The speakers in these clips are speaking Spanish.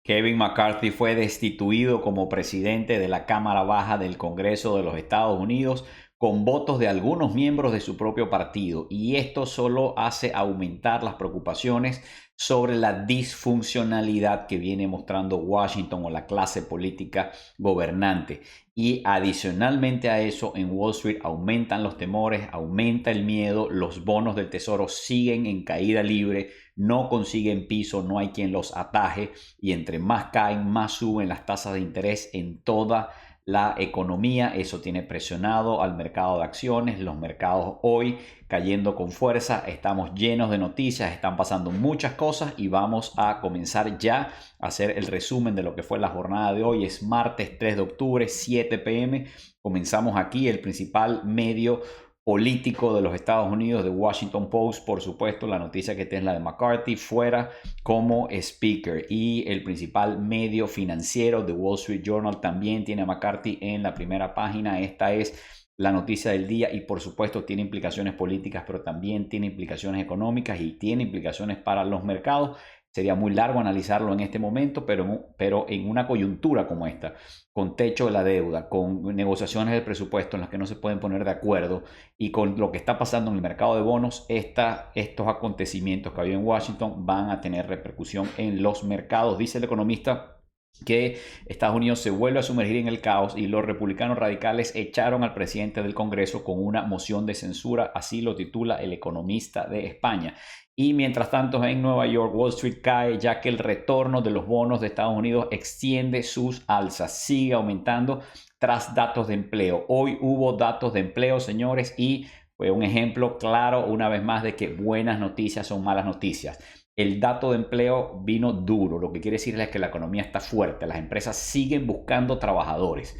Kevin McCarthy fue destituido como presidente de la Cámara Baja del Congreso de los Estados Unidos con votos de algunos miembros de su propio partido, y esto solo hace aumentar las preocupaciones sobre la disfuncionalidad que viene mostrando Washington o la clase política gobernante. Y adicionalmente a eso, en Wall Street aumentan los temores, aumenta el miedo, los bonos del tesoro siguen en caída libre, no consiguen piso, no hay quien los ataje, y entre más caen, más suben las tasas de interés en toda la economía. Eso tiene presionado al mercado de acciones, los mercados hoy cayendo con fuerza, estamos llenos de noticias, están pasando muchas cosas y vamos a comenzar ya a hacer el resumen de lo que fue la jornada de hoy. Es martes 3 de octubre, 7 p.m. Comenzamos aquí el principal medio político de los Estados Unidos, de Washington Post, por supuesto, la noticia que tiene la de McCarthy fuera como speaker, y el principal medio financiero de Wall Street Journal también tiene a McCarthy en la primera página. Esta es la noticia del día y por supuesto tiene implicaciones políticas, pero también tiene implicaciones económicas y tiene implicaciones para los mercados. Sería muy largo analizarlo en este momento, pero en una coyuntura como esta, con techo de la deuda, con negociaciones del presupuesto en las que no se pueden poner de acuerdo, y con lo que está pasando en el mercado de bonos, estos acontecimientos que ha habido en Washington van a tener repercusión en los mercados. Dice el economista que Estados Unidos se vuelve a sumergir en el caos y los republicanos radicales echaron al presidente del Congreso con una moción de censura, así lo titula el Economista de España. Y mientras tanto, en Nueva York, Wall Street cae, ya que el retorno de los bonos de Estados Unidos extiende sus alzas, sigue aumentando tras datos de empleo. Hoy hubo datos de empleo, señores, y fue un ejemplo claro una vez más de que buenas noticias son malas noticias. El dato de empleo vino duro, lo que quiere decir es que la economía está fuerte, las empresas siguen buscando trabajadores.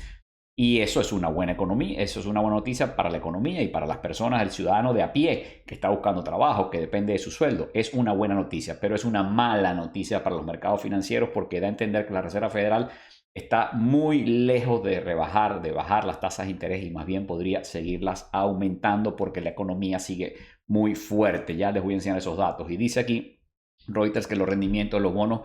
Y eso es una buena economía, eso es una buena noticia para la economía y para las personas, el ciudadano de a pie que está buscando trabajo, que depende de su sueldo. Es una buena noticia, pero es una mala noticia para los mercados financieros porque da a entender que la Reserva Federal está muy lejos de bajar las tasas de interés, y más bien podría seguirlas aumentando porque la economía sigue muy fuerte. Ya les voy a enseñar esos datos. Y dice aquí Reuters que los rendimientos de los bonos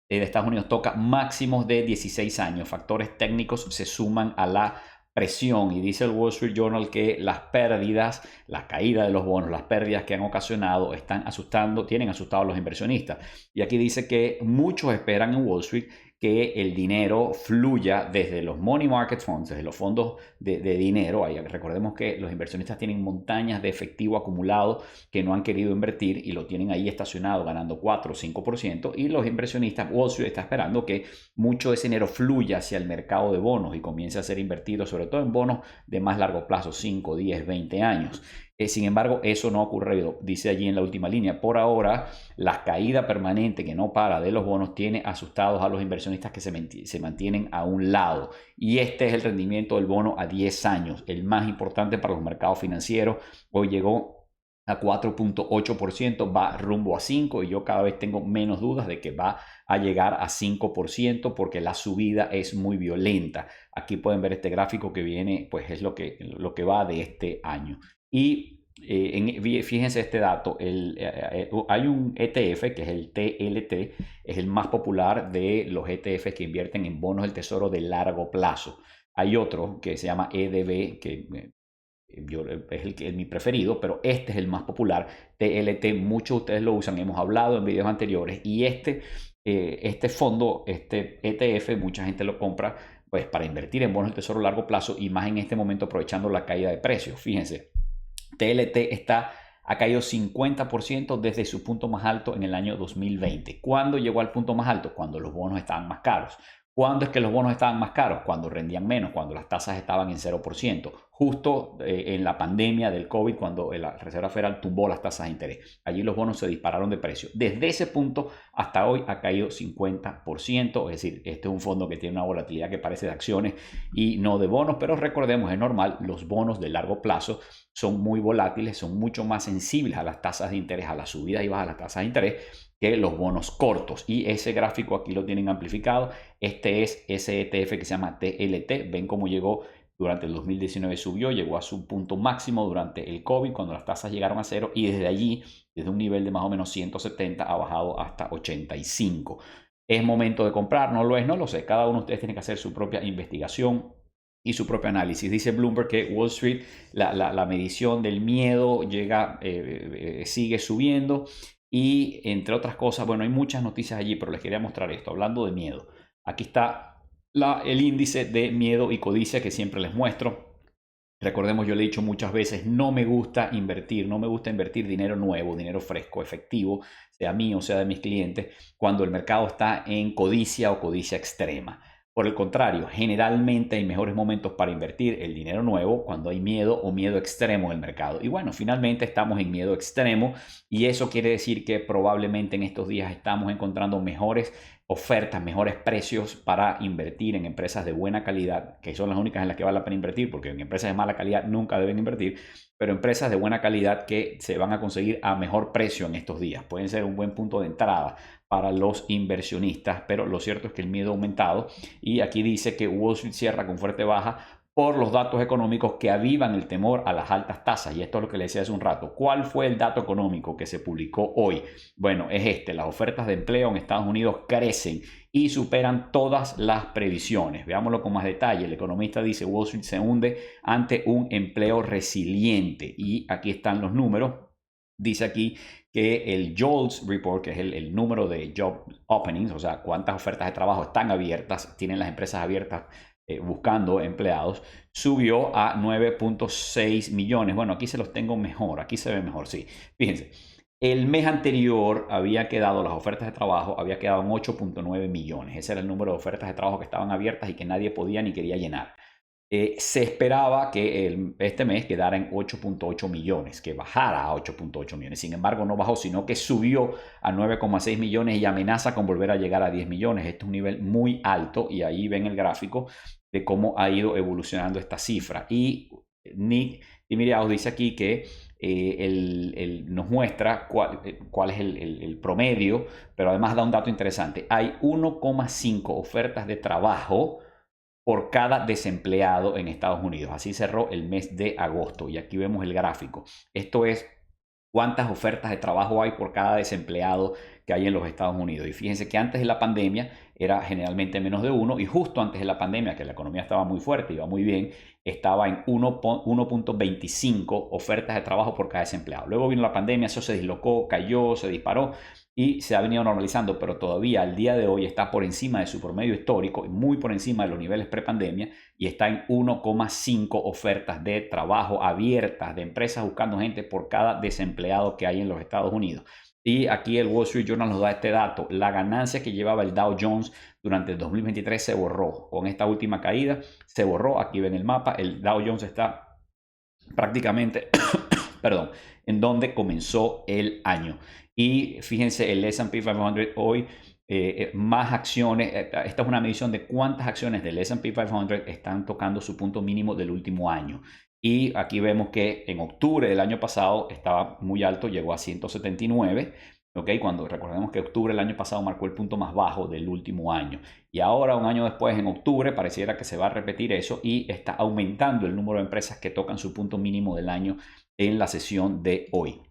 de Estados Unidos toca máximos de 16 años. Factores técnicos se suman a la presión, y dice el Wall Street Journal que las pérdidas, la caída de los bonos, las pérdidas que han ocasionado tienen asustados a los inversionistas. Y aquí dice que muchos esperan en Wall Street que el dinero fluya desde los money market funds, desde los fondos de dinero. Ahí, recordemos que los inversionistas tienen montañas de efectivo acumulado que no han querido invertir y lo tienen ahí estacionado ganando 4 o 5%, y los inversionistas, Wall Street está esperando que mucho de ese dinero fluya hacia el mercado de bonos y comience a ser invertido, sobre todo en bonos de más largo plazo, 5, 10, 20 años. Sin embargo, eso no ha ocurrido, dice allí en la última línea. Por ahora, la caída permanente que no para de los bonos tiene asustados a los inversionistas que se mantienen a un lado. Y este es el rendimiento del bono a 10 años, el más importante para los mercados financieros. Hoy llegó a 4.8%, va rumbo a 5%, y yo cada vez tengo menos dudas de que va a llegar a 5% porque la subida es muy violenta. Aquí pueden ver este gráfico que viene, pues es lo que va de este año. Y fíjense este dato, hay un ETF que es el TLT, es el más popular de los ETFs que invierten en bonos del tesoro de largo plazo. Hay otro que se llama EDB, que es mi preferido, pero este es el más popular, TLT. Muchos de ustedes lo usan, hemos hablado en videos anteriores, y este fondo, este ETF, mucha gente lo compra pues para invertir en bonos del tesoro a largo plazo, y más en este momento aprovechando la caída de precios. Fíjense, TLT ha caído 50% desde su punto más alto en el año 2020. ¿Cuándo llegó al punto más alto? Cuando los bonos estaban más caros. ¿Cuándo es que los bonos estaban más caros? Cuando rendían menos, cuando las tasas estaban en 0%. Justo en la pandemia del COVID, cuando la Reserva Federal tumbó las tasas de interés. Allí los bonos se dispararon de precio. Desde ese punto hasta hoy ha caído 50%. Es decir, este es un fondo que tiene una volatilidad que parece de acciones y no de bonos, pero recordemos, es normal, los bonos de largo plazo son muy volátiles, son mucho más sensibles a las tasas de interés, a las subidas y bajas de las tasas de interés, que los bonos cortos. Y ese gráfico aquí lo tienen amplificado. Este es ese ETF que se llama TLT. Ven cómo llegó durante el 2019, subió, llegó a su punto máximo durante el COVID, cuando las tasas llegaron a cero, y desde allí, desde un nivel de más o menos 170, ha bajado hasta 85. ¿Es momento de comprar? ¿No lo es? No lo sé. Cada uno de ustedes tiene que hacer su propia investigación y su propio análisis. Dice Bloomberg que Wall Street, la medición del miedo sigue subiendo y entre otras cosas, bueno, hay muchas noticias allí, pero les quería mostrar esto, hablando de miedo. Aquí está el índice de miedo y codicia que siempre les muestro. Recordemos, yo le he dicho muchas veces, no me gusta invertir dinero nuevo, dinero fresco, efectivo, sea mío o sea de mis clientes, cuando el mercado está en codicia o codicia extrema. Por el contrario, generalmente hay mejores momentos para invertir el dinero nuevo cuando hay miedo o miedo extremo en el mercado. Y bueno, finalmente estamos en miedo extremo y eso quiere decir que probablemente en estos días estamos encontrando mejores ofertas, mejores precios para invertir en empresas de buena calidad, que son las únicas en las que vale la pena invertir, porque en empresas de mala calidad nunca deben invertir, pero empresas de buena calidad que se van a conseguir a mejor precio en estos días. Pueden ser un buen punto de entrada para los inversionistas, pero lo cierto es que el miedo ha aumentado y aquí dice que Wall Street cierra con fuerte baja por los datos económicos que avivan el temor a las altas tasas. Y esto es lo que le decía hace un rato. ¿Cuál fue el dato económico que se publicó hoy? Bueno, es este. Las ofertas de empleo en Estados Unidos crecen y superan todas las previsiones. Veámoslo con más detalle. El economista dice Wall Street se hunde ante un empleo resiliente. Y aquí están los números. Dice aquí que el JOLTS Report, que es el número de job openings, o sea, cuántas ofertas de trabajo están abiertas, tienen las empresas abiertas buscando empleados, subió a 9.6 millones. Bueno, aquí se los tengo mejor, aquí se ve mejor, sí. Fíjense, el mes anterior las ofertas de trabajo había quedado en 8.9 millones. Ese era el número de ofertas de trabajo que estaban abiertas y que nadie podía ni quería llenar. Se esperaba que este mes quedara en 8.8 millones, que bajara a 8.8 millones. Sin embargo, no bajó, sino que subió a 9.6 millones y amenaza con volver a llegar a 10 millones. Este es un nivel muy alto y ahí ven el gráfico de cómo ha ido evolucionando esta cifra. Y Nick Timiriaos dice aquí que nos muestra cuál es el promedio, pero además da un dato interesante. Hay 1,5 ofertas de trabajo por cada desempleado en Estados Unidos. Así cerró el mes de agosto y aquí vemos el gráfico. Esto es cuántas ofertas de trabajo hay por cada desempleado que hay en los Estados Unidos. Y fíjense que antes de la pandemia era generalmente menos de uno y justo antes de la pandemia, que la economía estaba muy fuerte, iba muy bien, estaba en 1.25 ofertas de trabajo por cada desempleado. Luego vino la pandemia, eso se dislocó, cayó, se disparó y se ha venido normalizando, pero todavía al día de hoy está por encima de su promedio histórico y muy por encima de los niveles prepandemia y está en 1,5 ofertas de trabajo abiertas de empresas buscando gente por cada desempleado que hay en los Estados Unidos. Y aquí el Wall Street Journal nos da este dato. La ganancia que llevaba el Dow Jones durante el 2023 se borró. Con esta última caída se borró. Aquí ven el mapa. El Dow Jones está prácticamente, perdón, en donde comenzó el año. Y fíjense, el S&P 500 hoy, más acciones. Esta es una medición de cuántas acciones del S&P 500 están tocando su punto mínimo del último año. Y aquí vemos que en octubre del año pasado estaba muy alto, llegó a 179. Cuando recordemos que octubre del año pasado marcó el punto más bajo del último año. Y ahora, un año después, en octubre, pareciera que se va a repetir eso y está aumentando el número de empresas que tocan su punto mínimo del año en la sesión de hoy.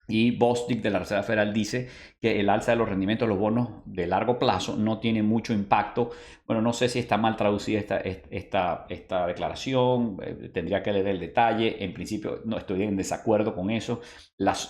Y Bostic de la Reserva Federal dice que el alza de los rendimientos de los bonos de largo plazo no tiene mucho impacto. Bueno, no sé si está mal traducida esta declaración, tendría que leer el detalle. En principio no estoy en desacuerdo con eso.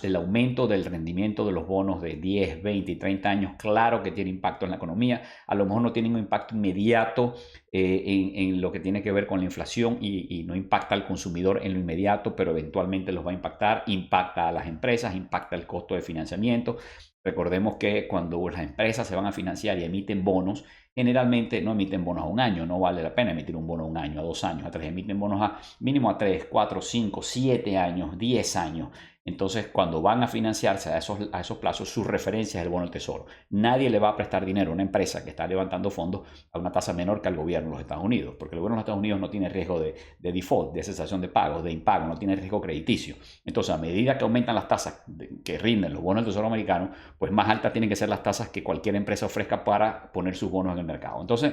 El aumento del rendimiento de los bonos de 10, 20 y 30 años, claro que tiene impacto en la economía. A lo mejor no tiene un impacto inmediato en lo que tiene que ver con la inflación y no impacta al consumidor en lo inmediato, pero eventualmente los va a impactar, impacta a las empresas, impacta el costo de financiamiento. Recordemos que cuando las empresas se van a financiar y emiten bonos, generalmente no emiten bonos a un año, no vale la pena emitir un bono a un año, a 2 años, a 3, emiten bonos mínimo a 3, 4, 5, 7 años, 10 años. Entonces, cuando van a financiarse a esos plazos, su referencia es el bono del tesoro. Nadie le va a prestar dinero a una empresa que está levantando fondos a una tasa menor que al gobierno de los Estados Unidos, porque el gobierno de los Estados Unidos no tiene riesgo de default, de cesación de pagos, de impago, no tiene riesgo crediticio. Entonces, a medida que aumentan las tasas que rinden los bonos del tesoro americano, pues más altas tienen que ser las tasas que cualquier empresa ofrezca para poner sus bonos en el mercado. Entonces,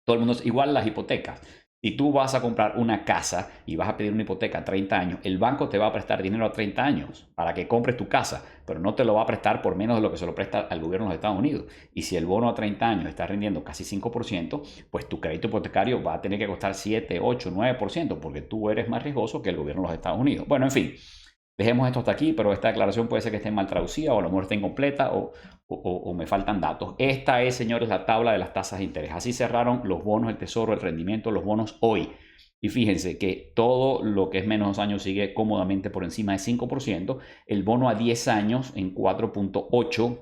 todo el mundo, igual las hipotecas. Si tú vas a comprar una casa y vas a pedir una hipoteca a 30 años, el banco te va a prestar dinero a 30 años para que compres tu casa, pero no te lo va a prestar por menos de lo que se lo presta al gobierno de los Estados Unidos. Y si el bono a 30 años está rindiendo casi 5%, pues tu crédito hipotecario va a tener que costar 7, 8, 9%, porque tú eres más riesgoso que el gobierno de los Estados Unidos. Bueno, en fin. Dejemos esto hasta aquí, pero esta declaración puede ser que esté mal traducida o a lo mejor esté incompleta o me faltan datos. Esta es, señores, la tabla de las tasas de interés. Así cerraron los bonos del Tesoro, el rendimiento de los bonos hoy. Y fíjense que todo lo que es menos 2 años sigue cómodamente por encima de 5%. El bono a 10 años en 4.8%.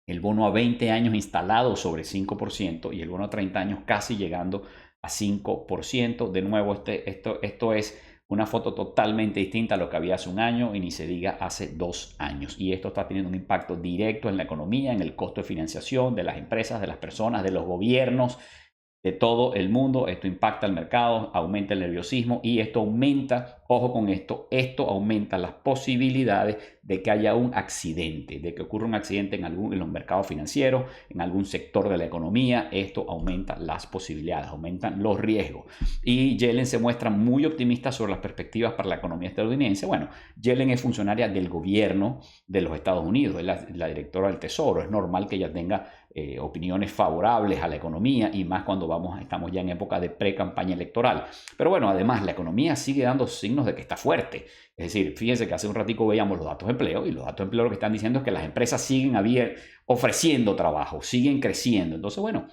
El bono a 20 años instalado sobre 5% y el bono a 30 años casi llegando a 5%. De nuevo, esto es una foto totalmente distinta a lo que había hace un año y ni se diga hace 2 años. Y esto está teniendo un impacto directo en la economía, en el costo de financiación de las empresas, de las personas, de los gobiernos, de todo el mundo. Esto impacta el mercado, aumenta el nerviosismo y esto aumenta, ojo con esto aumenta las posibilidades de que haya un accidente, de que ocurra un accidente en los mercados financieros, en algún sector de la economía. Esto aumenta las posibilidades, aumentan los riesgos. Y Yellen se muestra muy optimista sobre las perspectivas para la economía estadounidense. Bueno, Yellen es funcionaria del gobierno de los Estados Unidos, es la directora del Tesoro. Es normal que ella tenga opiniones favorables a la economía y más cuando estamos ya en época de pre-campaña electoral. Pero bueno, además la economía sigue dando signos de que está fuerte. Es decir, fíjense que hace un ratico veíamos los datos de empleo y los datos de empleo lo que están diciendo es que las empresas siguen ofreciendo trabajo, siguen creciendo. Entonces, bueno,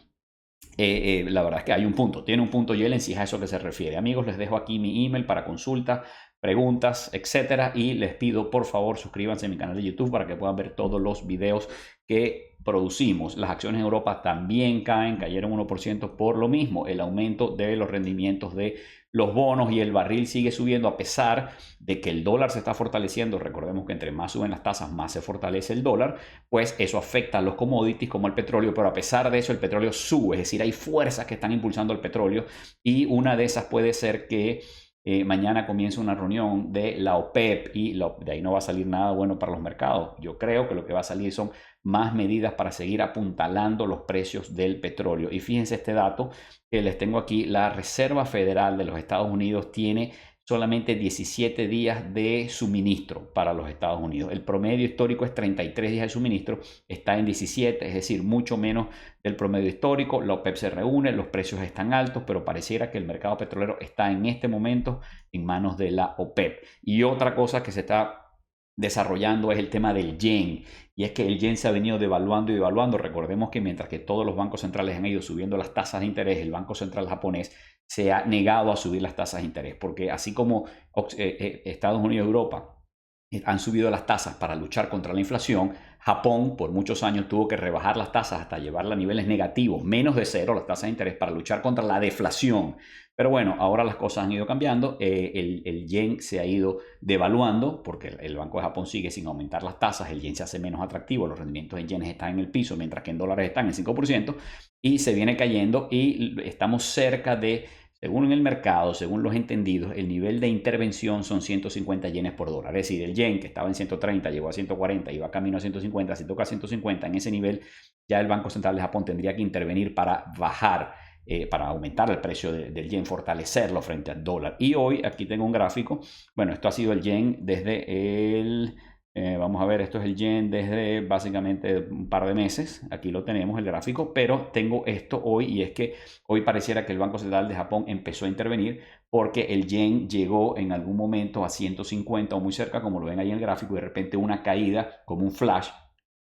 la verdad es que hay un punto, tiene un punto Yellen si es a eso que se refiere. Amigos, les dejo aquí mi email para consulta, preguntas, etcétera, y les pido por favor suscríbanse a mi canal de YouTube para que puedan ver todos los videos que producimos. Las acciones en Europa también cayeron 1% por lo mismo, el aumento de los rendimientos de los bonos y el barril sigue subiendo a pesar de que el dólar se está fortaleciendo. Recordemos que entre más suben las tasas, más se fortalece el dólar, pues eso afecta a los commodities como el petróleo, pero a pesar de eso el petróleo sube, es decir, hay fuerzas que están impulsando el petróleo y una de esas puede ser que mañana comienza una reunión de la OPEP y de ahí no va a salir nada bueno para los mercados. Yo creo que lo que va a salir son más medidas para seguir apuntalando los precios del petróleo. Y fíjense este dato que les tengo aquí. La Reserva Federal de los Estados Unidos tiene solamente 17 días de suministro para los Estados Unidos. El promedio histórico es 33 días de suministro, está en 17, es decir, mucho menos del promedio histórico. La OPEP se reúne, los precios están altos, pero pareciera que el mercado petrolero está en este momento en manos de la OPEP. Y otra cosa que se está desarrollando es el tema del yen, y es que el yen se ha venido devaluando y devaluando. Recordemos que mientras que todos los bancos centrales han ido subiendo las tasas de interés, el Banco Central japonés se ha negado a subir las tasas de interés, porque así como Estados Unidos y Europa han subido las tasas para luchar contra la inflación, Japón por muchos años tuvo que rebajar las tasas hasta llevarla a niveles negativos, menos de cero las tasas de interés para luchar contra la deflación. Pero bueno, ahora las cosas han ido cambiando, el yen se ha ido devaluando porque el Banco de Japón sigue sin aumentar las tasas, el yen se hace menos atractivo, los rendimientos en yenes están en el piso, mientras que en dólares están en 5% y se viene cayendo y estamos cerca de, según el mercado, según los entendidos, el nivel de intervención son 150 yenes por dólar. Es decir, el yen que estaba en 130 llegó a 140 y va camino a 150, si toca 150 en ese nivel, ya el Banco Central de Japón tendría que intervenir para bajar, para aumentar el precio del yen, fortalecerlo frente al dólar. Y hoy aquí tengo un gráfico. Bueno, esto ha sido el yen desde vamos a ver, esto es el yen desde básicamente un par de meses. Aquí lo tenemos el gráfico, pero tengo esto hoy y es que hoy pareciera que el Banco Central de Japón empezó a intervenir porque el yen llegó en algún momento a 150 o muy cerca, como lo ven ahí en el gráfico, y de repente una caída como un flash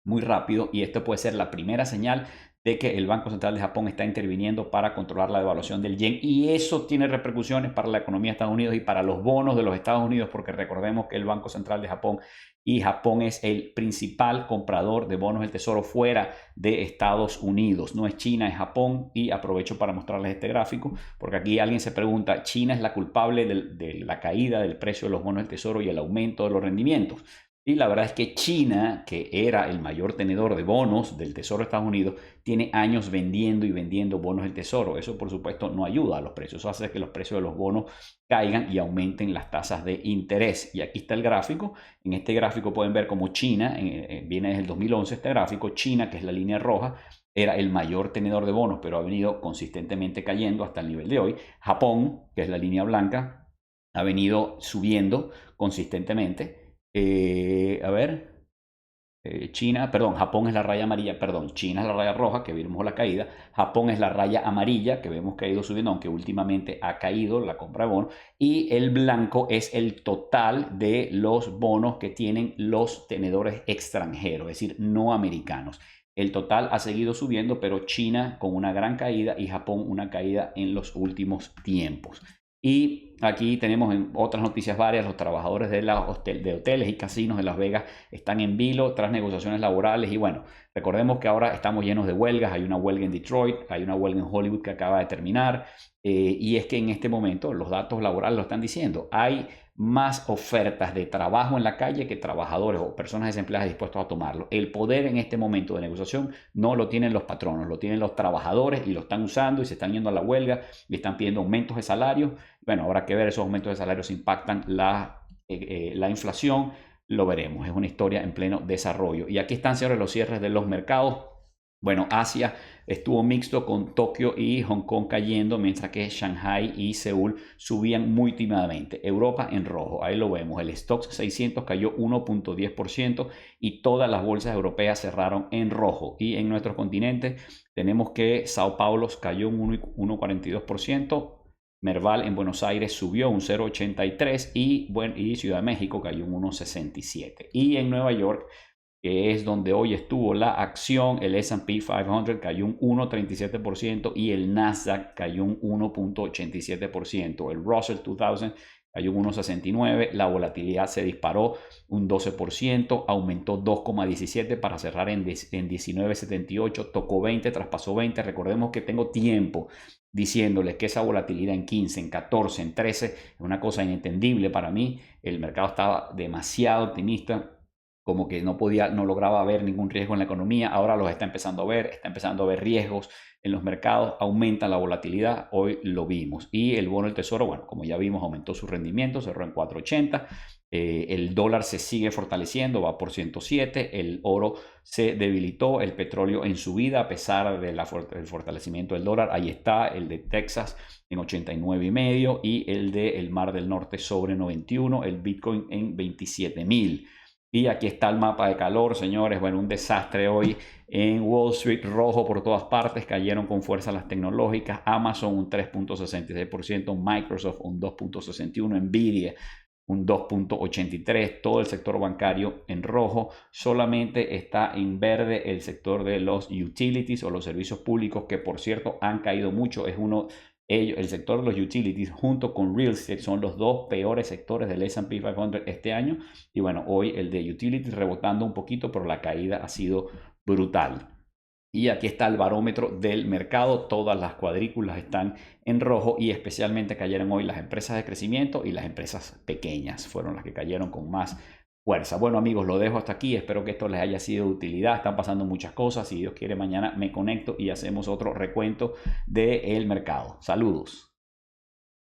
muy rápido, y esto puede ser la primera señal de que el Banco Central de Japón está interviniendo para controlar la devaluación del yen, y eso tiene repercusiones para la economía de Estados Unidos y para los bonos de los Estados Unidos, porque recordemos que el Banco Central de Japón y Japón es el principal comprador de bonos del tesoro fuera de Estados Unidos. No es China, es Japón. Y aprovecho para mostrarles este gráfico, porque aquí alguien se pregunta, ¿China es la culpable de la caída del precio de los bonos del tesoro y el aumento de los rendimientos? Y la verdad es que China, que era el mayor tenedor de bonos del Tesoro de Estados Unidos, tiene años vendiendo y vendiendo bonos del Tesoro. Eso, por supuesto, no ayuda a los precios. Eso hace que los precios de los bonos caigan y aumenten las tasas de interés. Y aquí está el gráfico. En este gráfico pueden ver cómo China, viene desde el 2011 este gráfico, China, que es la línea roja, era el mayor tenedor de bonos, pero ha venido consistentemente cayendo hasta el nivel de hoy. Japón, que es la línea blanca, ha venido subiendo consistentemente. A ver, China, perdón, Japón es la raya amarilla, perdón, China es la raya roja, que vimos la caída, Japón es la raya amarilla, que vemos que ha ido subiendo, aunque últimamente ha caído la compra de bonos, y el blanco es el total de los bonos que tienen los tenedores extranjeros, es decir, no americanos. El total ha seguido subiendo, pero China con una gran caída y Japón una caída en los últimos tiempos. Y aquí tenemos en otras noticias varias, los trabajadores de hoteles y casinos de Las Vegas están en vilo tras negociaciones laborales. Y bueno, recordemos que ahora estamos llenos de huelgas. Hay una huelga en Detroit, hay una huelga en Hollywood que acaba de terminar. Y es que en este momento los datos laborales lo están diciendo. Hay más ofertas de trabajo en la calle que trabajadores o personas desempleadas dispuestos a tomarlo. El poder en este momento de negociación no lo tienen los patronos, lo tienen los trabajadores y lo están usando y se están yendo a la huelga y están pidiendo aumentos de salario. Bueno, habrá que ver esos aumentos de salarios impactan la inflación, lo veremos. Es una historia en pleno desarrollo. Y aquí están, señores, los cierres de los mercados. Bueno, Asia estuvo mixto con Tokio y Hong Kong cayendo, mientras que Shanghai y Seúl subían muy tímidamente. Europa en rojo, ahí lo vemos. El Stoxx 600 cayó 1.10% y todas las bolsas europeas cerraron en rojo. Y en nuestro continente tenemos que Sao Paulo cayó un 1.42%. Merval en Buenos Aires subió un 0.83 y Ciudad de México cayó un 1.67. Y en Nueva York, que es donde hoy estuvo la acción, el S&P 500 cayó un 1.37% y el Nasdaq cayó un 1.87%. El Russell 2000 cayó un 1.69%, la volatilidad se disparó un 12%, aumentó 2.17 para cerrar en 19.78, tocó 20, traspasó 20. Recordemos que tengo tiempo diciéndoles que esa volatilidad en 15, en 14, en 13 es una cosa inentendible para mí. El mercado estaba demasiado optimista, como que no lograba ver ningún riesgo en la economía. Ahora los está empezando a ver, está empezando a ver riesgos en los mercados, aumenta la volatilidad, hoy lo vimos. Y el bono del tesoro, bueno, como ya vimos, aumentó su rendimiento, cerró en 4.80. El dólar se sigue fortaleciendo, va por 107. El oro se debilitó, el petróleo en subida a pesar del fortalecimiento del dólar. Ahí está el de Texas en 89.5 y el de el Mar del Norte sobre 91, el Bitcoin en 27.000. Y aquí está el mapa de calor, señores. Bueno, un desastre hoy en Wall Street, rojo por todas partes. Cayeron con fuerza las tecnológicas. Amazon un 3.66%, Microsoft un 2.61%, Nvidia un 2.83%, todo el sector bancario en rojo. Solamente está en verde el sector de los utilities o los servicios públicos, que por cierto han caído mucho. El sector de los utilities junto con real estate son los dos peores sectores del S&P 500 este año. Y bueno, hoy el de utilities rebotando un poquito, pero la caída ha sido brutal. Y aquí está el barómetro del mercado. Todas las cuadrículas están en rojo y especialmente cayeron hoy las empresas de crecimiento y las empresas pequeñas. Fueron las que cayeron con más fuerza. Bueno, amigos, lo dejo hasta aquí. Espero que esto les haya sido de utilidad. Están pasando muchas cosas. Si Dios quiere, mañana me conecto y hacemos otro recuento del mercado. Saludos.